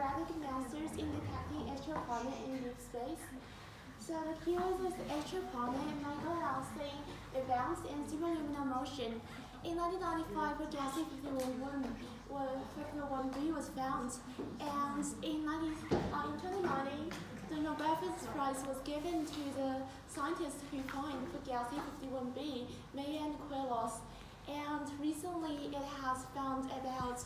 theoretic methods in detecting exoplanets in deep space. So the keyword is exoplanet microlensing events and superluminal motion. In 1995, Projection 51b was found, and in 2090, the Nobel Physics Prize was given to the scientists who find Projection 51b, May and Quilos. And recently, it has found about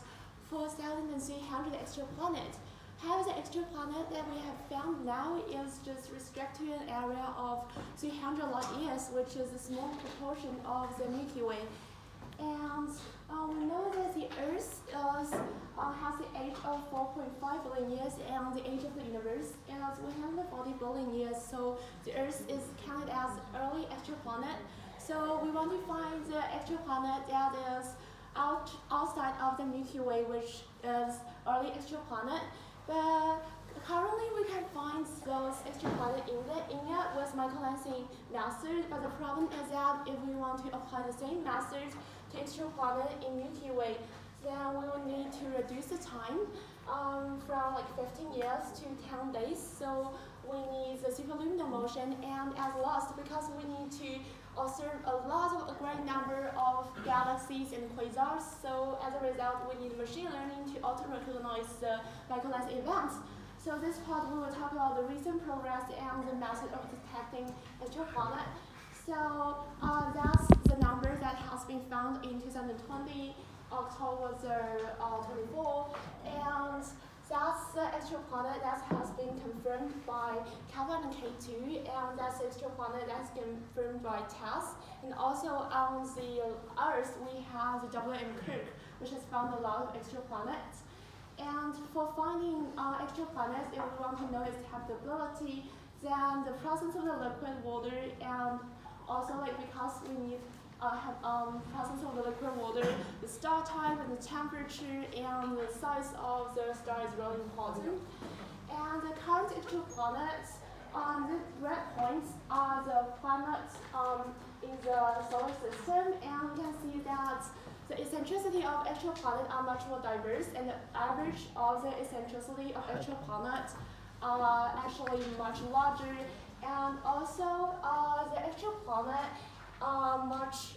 4,300 exoplanets. However, the exoplanet that we have found now is just restricted to an area of 300 light years, which is a small proportion of the Milky Way. And we know that the Earth has the age of 4.5 billion years, and the age of the universe is 140 billion years. So the Earth is counted as early exoplanet. So we want to find the exoplanet that is outside of the Milky Way, which is early exoplanet. But currently we can find those exoplanets in it with microlensing method. But the problem is that if we want to apply the same method to exoplanet in Milky Way, then we will need to reduce the time from like 15 years to 10 days. So we need the superluminal motion, and as last, because we need to observe a great number of galaxies and quasars. So as a result, we need machine learning to auto-recognize the microlensing events. So this part we will talk about the recent progress and the method of detecting exoplanets. So that's the number that has been found in 2020, October 24, and that's the exoplanet that has been confirmed by Kelvin and K2, and that's the exoplanet that's confirmed by TESS. And also on the Earth, we have the WM Kirk, which has found a lot of exoplanets. And for finding exoplanets, if we want to know its habitability, then the presence of the liquid water, and also because we need presence of the liquid water, the star type and the temperature and the size of the star is really important. And the current exoplanets, the red points are the planets in the solar system, and we can see that the eccentricity of exoplanets are much more diverse, and the average of the eccentricity of exoplanets are actually much larger, and also the exoplanet much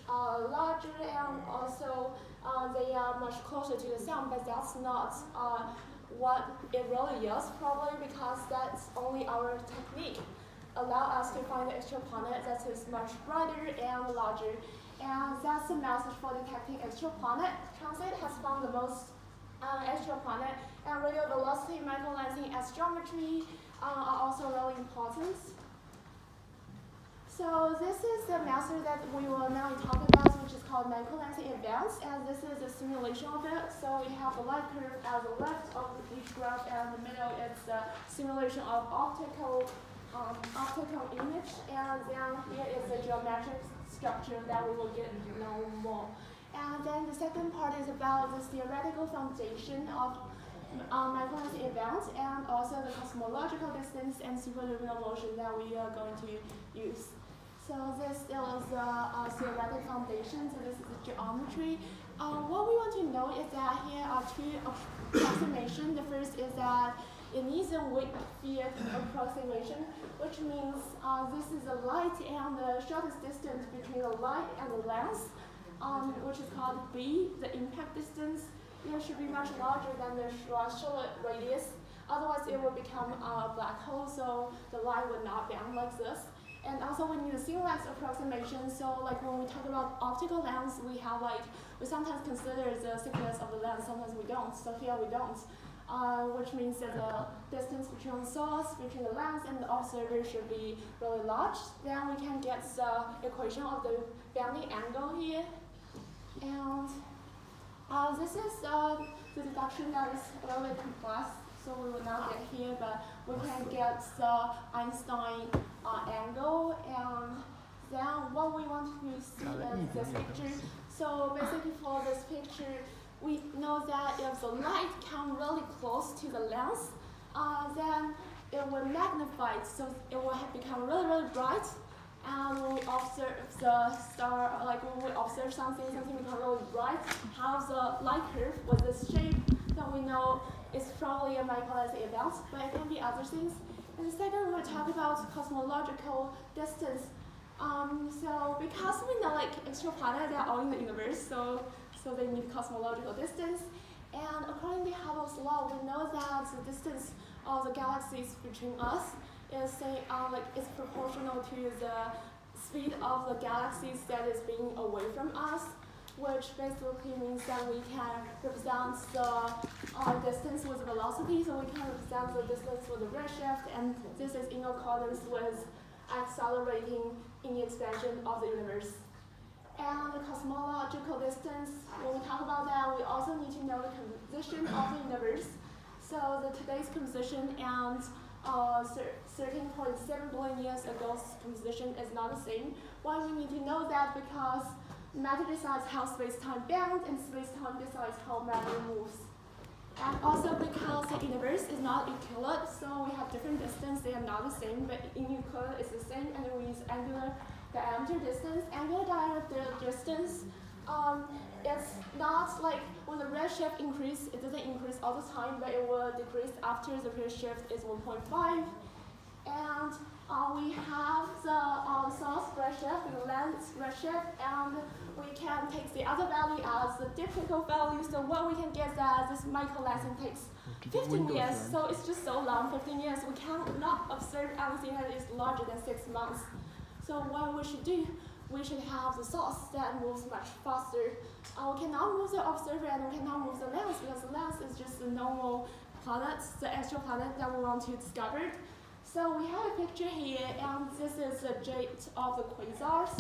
larger, and also they are much closer to the sun, but that's not what it really is, probably because that's only our technique allow us to find the exoplanet that is much brighter and larger. And that's the method for detecting exoplanet. Transit has found the most exoplanet, and radio velocity microlensing astrometry are also really important. So this is the method that we will now talk about, which is called microlensing events, and this is a simulation of it. So we have the light curve at the left of each graph, and the middle is the simulation of optical image, and then here is the geometric structure that we will get to know more. And then the second part is about the theoretical foundation of microlensing events, and also the cosmological distance and superluminal motion that we are going to use. So this is the theoretical foundation, so this is the geometry. What we want to know is that here are two approximations. The first is that it needs a weak field approximation, which means this is the light and the shortest distance between the light and the lens, which is called B, the impact distance. It should be much larger than the solar radius. Otherwise, it will become a black hole, so the light would not bend like this. And also we need a single-lens approximation. So like when we talk about optical lens, we sometimes consider the thickness of the lens, sometimes we don't. So here we don't, which means that the distance between the source, between the lens and the observer should be really large. Then we can get the equation of the bending angle here. And this is the deduction that is a little bit complex, so we will not get here, but we can get the Einstein angle, and then what we want to see is this picture. So basically for this picture, we know that if the light comes really close to the lens, then it will magnify, so it will become really, really bright. And when we observe the star, like when we observe something become really bright, have the light curve with this shape, then we know it's probably a microgalaxy event, but it can be other things. And second, we'll talk about cosmological distance. So because we know like exoplanets are all in the universe, so they need cosmological distance. And according to Hubble's law, we know that the distance of the galaxies between us is is proportional to the speed of the galaxies that is being away from us, which basically means that we can represent the distance with velocity, so we can represent the distance with the redshift, and this is in accordance with accelerating in the expansion of the universe. And the cosmological distance, when we talk about that, we also need to know the composition of the universe. So today's composition and 13.7 billion years ago's composition is not the same. Why we need to know that? Because matter decides how space-time bends, and space-time decides how matter moves. And also because the universe is not Euclid, so we have different distance. They are not the same, but in Euclid it's the same, and we use angular diameter distance. Angular diameter distance, it's not like when the redshift increases, it doesn't increase all the time, but it will decrease after the redshift is 1.5. And we have the source redshift, the length redshift, and we can take the other value as the typical value. So what we can get that this microgalaxy takes 15 years, so it's just so long, 15 years. We cannot observe anything that is larger than 6 months. So what we should do, we should have the source that moves much faster. We cannot move the observer, and we cannot move the lens, because the lens is just the normal planets, the exoplanet that we want to discover. So we have a picture here, and this is the jet of the quasars.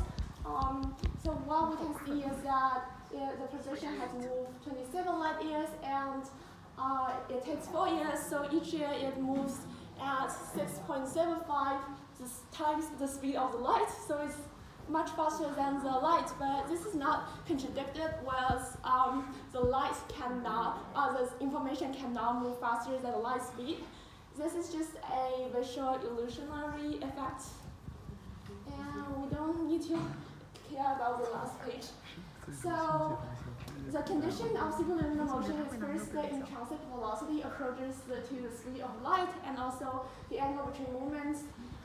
So what we can see is that the position has moved 27 light years, and it takes 4 years, so each year it moves at 6.75 times the speed of the light, so it's much faster than the light, but this is not contradicted with the light cannot, the information cannot move faster than the light speed. This is just a visual illusionary effect, and we don't need to care about the last page. So the condition of superluminal motion is first the intrinsic velocity approaches to the speed of light, and also the angle between movements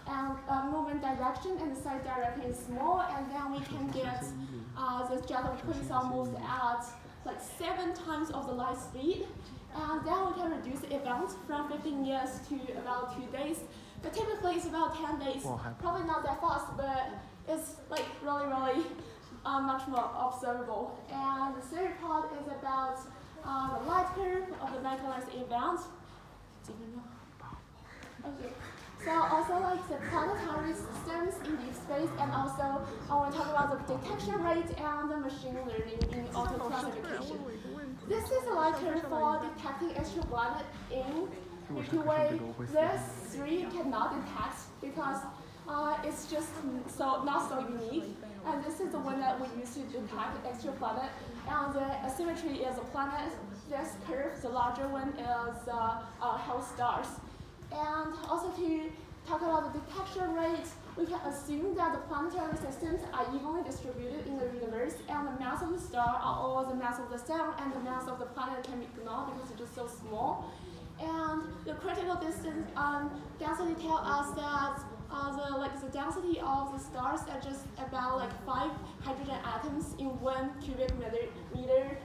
and movement direction and the side direction is small, and then we can get the jet of quasar moves at like 7 times of the light speed, and then we can reduce the event from 15 years to about 2 days. But typically it's about 10 days. Probably not that fast, but it's like really much more observable. And the third part is about the light curve of the microgalaxy event. Okay. So also like the planetary systems in deep space, and also I want to talk about the detection rate and the machine learning in auto classification. This is a light curve for detecting exoplanets in Milky Way. This 3 cannot detect because it's just not so unique. And this is the one that we use to detect exoplanet. And the asymmetry is a planet. This curve, the larger one, is host stars. And also to talk about the detection rate, we can assume that the planetary systems are evenly distributed in the universe, and the mass of the star are all the mass of the sun, and the mass of the planet can be ignored because it's just so small. And the critical distance density tells us that the density of the stars are just about like 5 hydrogen atoms in 1 cubic meter.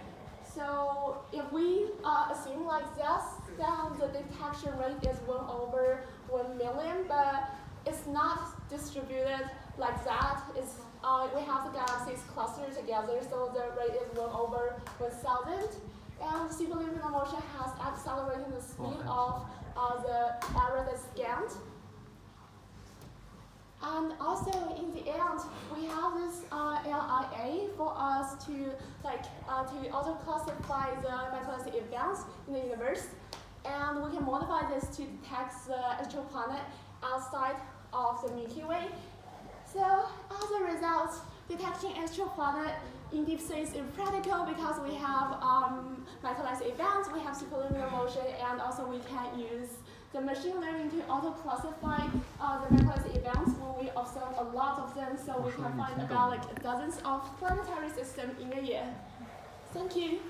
So if we assume like this, then the detection rate is 1/1 million, but it's not distributed like that. We have the galaxies clustered together, so the rate is 1/1000. And superluminal motion has accelerated the speed of the area that's scanned. And also in the end, we have this LIA for us to auto-classify the microgalaxy events in the universe, and we can modify this to detect the exoplanet outside of the Milky Way. So as a result, detecting exoplanet in deep space is practical because we have microgalaxy events, we have superluminal motion, and also we can use the machine learning to auto-classify the microgalaxy events when we observe a lot of them, so we can find about like dozens of planetary systems in a year. Thank you.